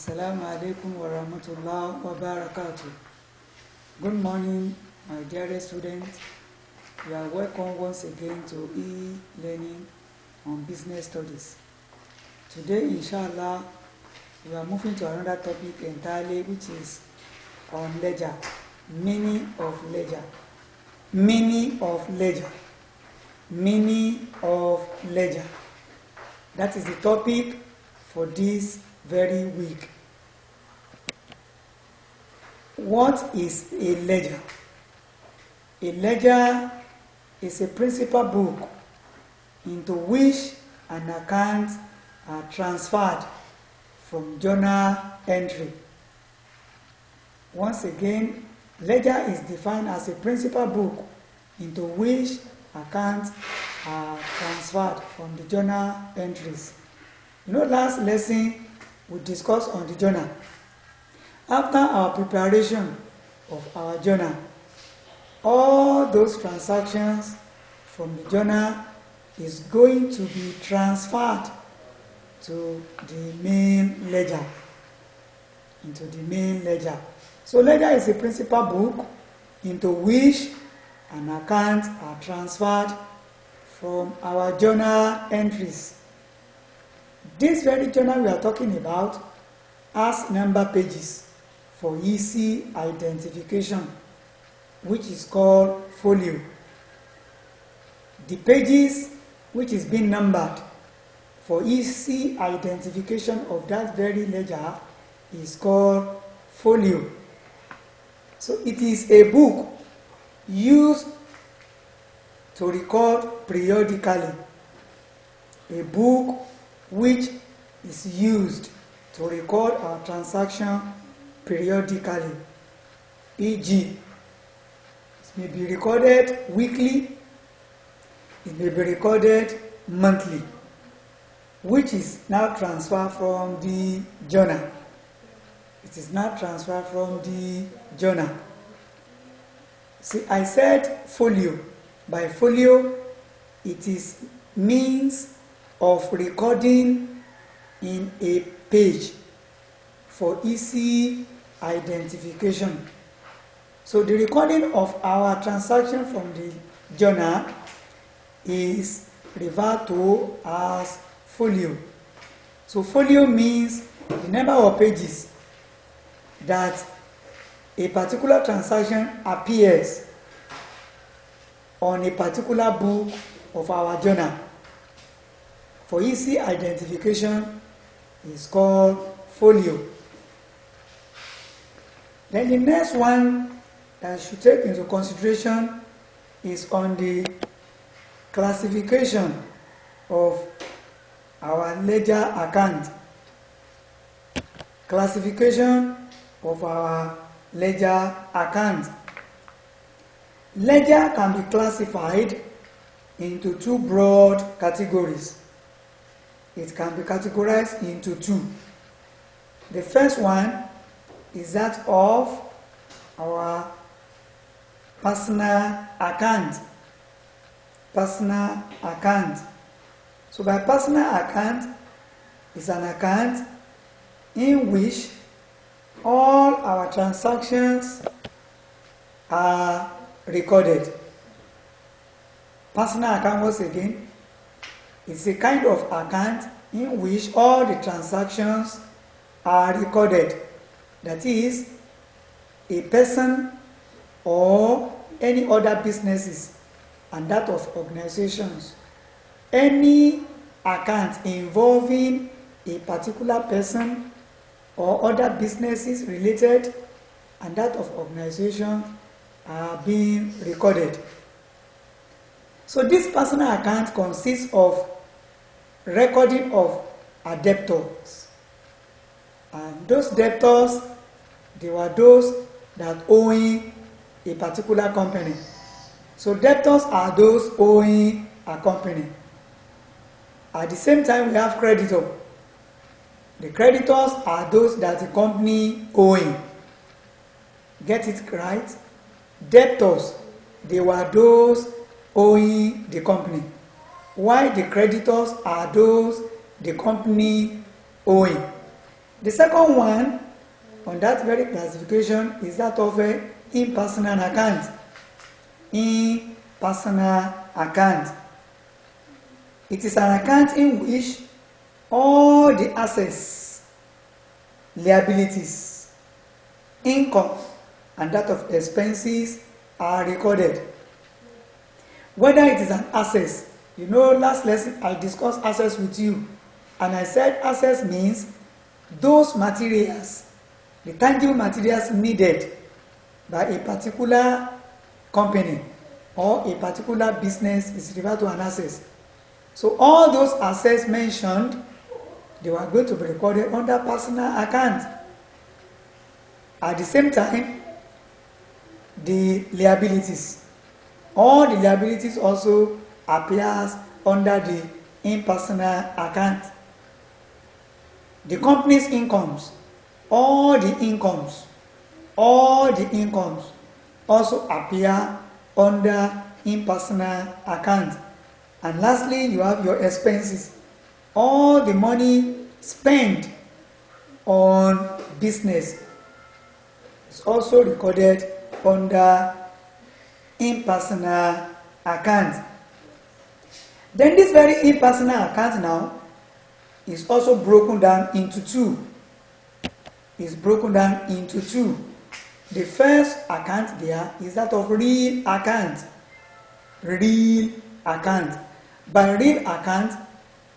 Assalamu alaikum wa rahmatullahi wa barakatuh. Good morning, my dearest students. You are welcome once again to e-learning on business studies. Today, inshallah, we are moving to another topic entirely, which is on ledger, meaning of ledger, meaning of ledger, meaning of ledger. That is the topic for this very week. What is a ledger? A ledger is a principal book into which an account are transferred from journal entry. Once again, ledger is defined as a principal book into which accounts are transferred from the journal entries. Last lesson we discussed on the journal. After our preparation of our journal, all those transactions from the journal is going to be transferred to the main ledger, into the main ledger. So ledger is a principal book into which an account are transferred from our journal entries. This very journal we are talking about has number pages for easy identification, which is called folio. The pages which is being numbered for easy identification of that very ledger is called folio. So it is a book used to record periodically, a book which is used to record our transaction periodically, e.g., it may be recorded weekly, it may be recorded monthly, which is now transferred from the journal. It is now transferred from the journal. See, I said folio. By folio, it is means of recording in a page for easy identification. So the recording of our transaction from the journal is referred to as folio. So folio means the number of pages that a particular transaction appears on a particular book of our journal. For easy identification is called folio. Then the next one that you should take into consideration is on the classification of our ledger account. Classification of our ledger account. Ledger can be classified into two broad categories. It can be categorized into two. The first one is that of our personal account. Personal account. So by personal account is an account in which all our transactions are recorded. Personal account, once again, is a kind of account in which all the transactions are recorded. That is, a person or any other businesses and that of organizations. Any account involving a particular person or other businesses related and that of organization are being recorded. So this personal account consists of recording of our debtors. And those debtors, they were those that owing a particular company. So debtors are those owing a company. At the same time, we have creditors. The creditors are those that the company owing. Get it right? Debtors, they were those owing the company, while the creditors are those the company owing. The second one on that very classification is that of a impersonal account. Impersonal account. It is an account in which all the assets, liabilities, income, and that of expenses are recorded. Whether it is an asset, you know, last lesson I discussed assets with you, and I said assets means those materials, the tangible materials needed by a particular company or a particular business is referred to an asset. So all those assets mentioned, they were going to be recorded under personal account. At the same time, the liabilities, all the liabilities also appears under the impersonal account. The company's incomes, all the incomes also appear under impersonal account. And lastly, you have your expenses. All the money spent on business is also recorded under impersonal account. Then this very impersonal account now is also broken down into two. The first account there is that of real account. By real account,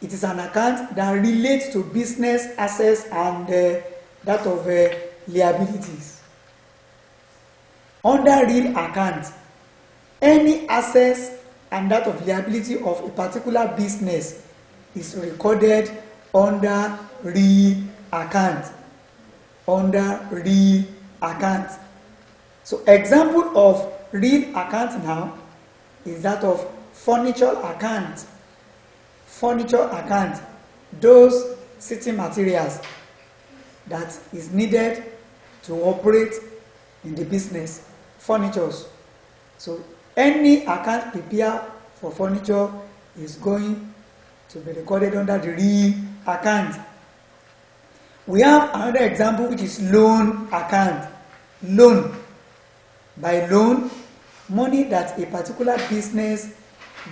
it is an account that relates to business assets and that of liabilities. Under real account, any assets and that of liability of a particular business is recorded under real account. So example of real account now is that of furniture account. Those sitting materials that is needed to operate in the business, furnitures. So any account prepared for furniture is going to be recorded under the real account. We have another example, which is loan account. By loan, money that a particular business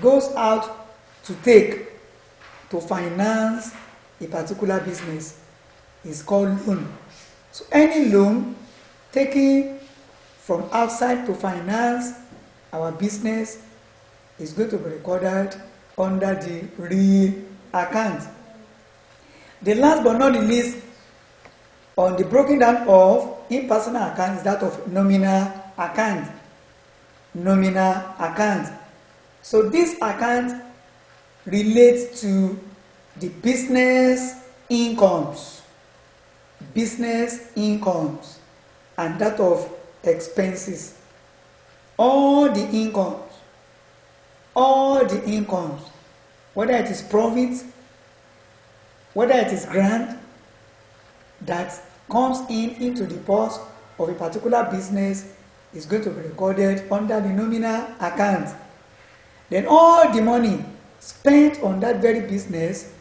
goes out to take to finance a particular business is called loan. So any loan taken from outside to finance our business is going to be recorded under the real account. The last but not the least on the breaking down of impersonal account is that of nominal account. So this account relates to the business incomes and that of expenses. All the incomes, whether it is profit, whether it is grant that comes into the purse of a particular business, is going to be recorded under the nominal account. Then all the money spent on that very business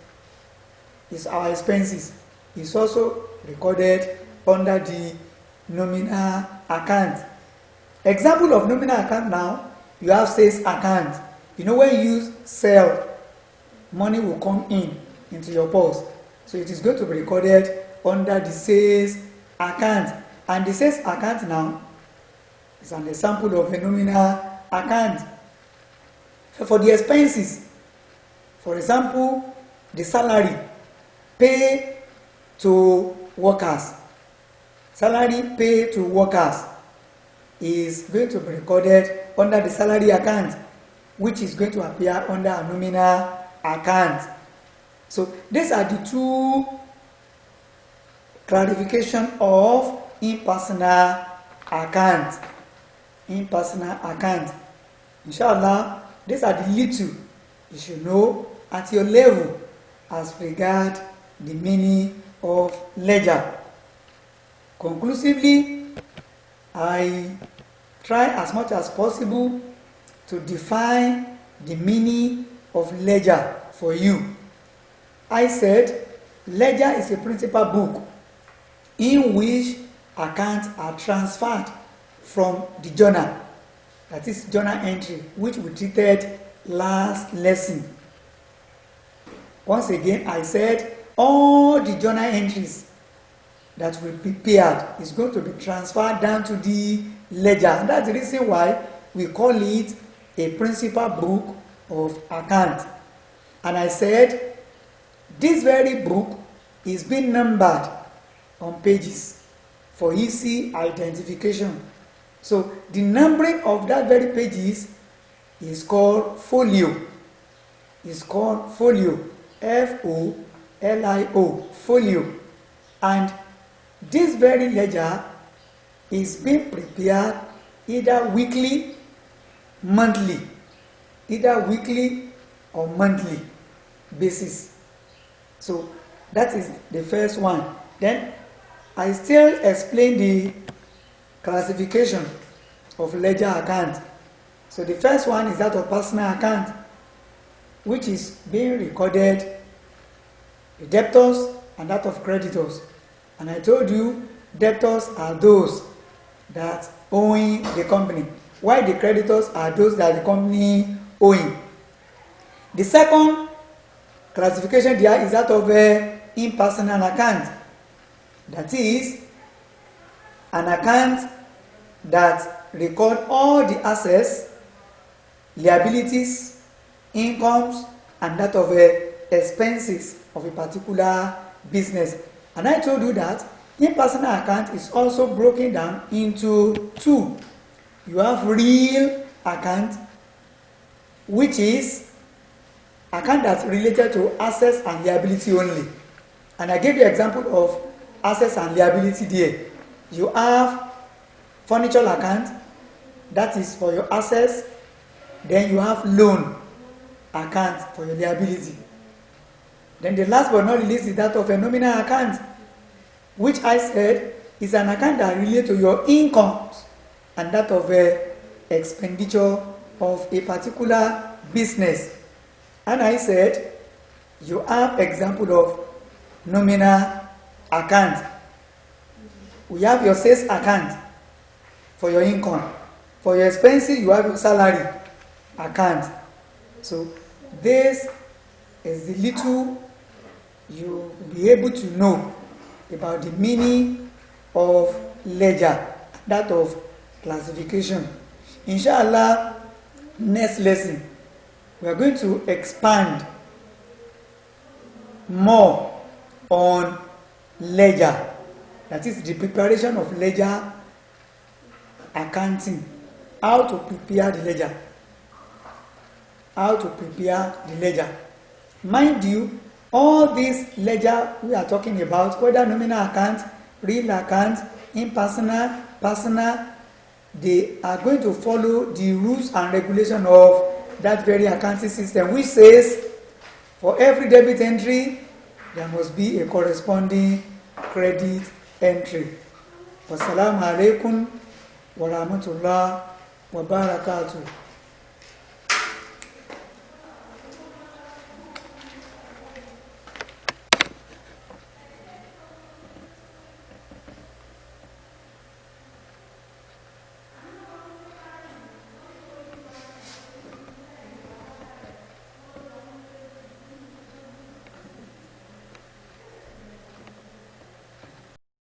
is our expenses, is also recorded under the nominal account. Example of nominal account now, you have sales account. You know, when you sell, money will come into your purse. So it is going to be recorded under the sales account. And the sales account now is an example of a nominal account. So for the expenses, for example, the salary paid to workers. Is going to be recorded under the salary account, which is going to appear under a nominal account. So these are the two clarification of impersonal account. Inshallah, these are the little you should know at your level as regard the meaning of ledger. Conclusively, I try as much as possible to define the meaning of ledger for you. I said ledger is a principal book in which accounts are transferred from the journal, that is journal entry, which we treated last lesson. Once again, I said all the journal entries that we prepared is going to be transferred down to the ledger. And that's the reason why we call it a principal book of account. And I said this very book is being numbered on pages for easy identification. So the numbering of that very pages is called folio. It's called folio. Folio. Folio. And this very ledger is being prepared either weekly, monthly, either weekly or monthly basis. So that is the first one. Then I still explain the classification of ledger account. So the first one is that of personal account, which is being recorded the debtors and that of creditors. And I told you debtors are those that owing the company, while the creditors are those that the company owing. The second classification there is that of impersonal account. That is an account that record all the assets, liabilities, incomes, and that of expenses of a particular business. And I told you that impersonal account is also broken down into two. You have real account, which is account that's related to assets and liability only. And I gave you an example of assets and liability there. You have furniture account, that is for your assets. Then you have loan account for your liability. Then the last but not least is that of a nominal account, which I said is an account that relates to your incomes and that of a expenditure of a particular business. And I said you have example of nominal account. We have your sales account for your income. For your expenses, you have your salary account. So this is the little you will be able to know about the meaning of ledger, that of classification. Inshallah, next lesson we are going to expand more on ledger, that is the preparation of ledger accounting, how to prepare the ledger, how to prepare the ledger. Mind you, all these ledger we are talking about, whether nominal account, real account, impersonal, personal, they are going to follow the rules and regulation of that very accounting system, which says for every debit entry there must be a corresponding credit entry. Wassalamu alaikum wa rahmatullah wa barakatuh.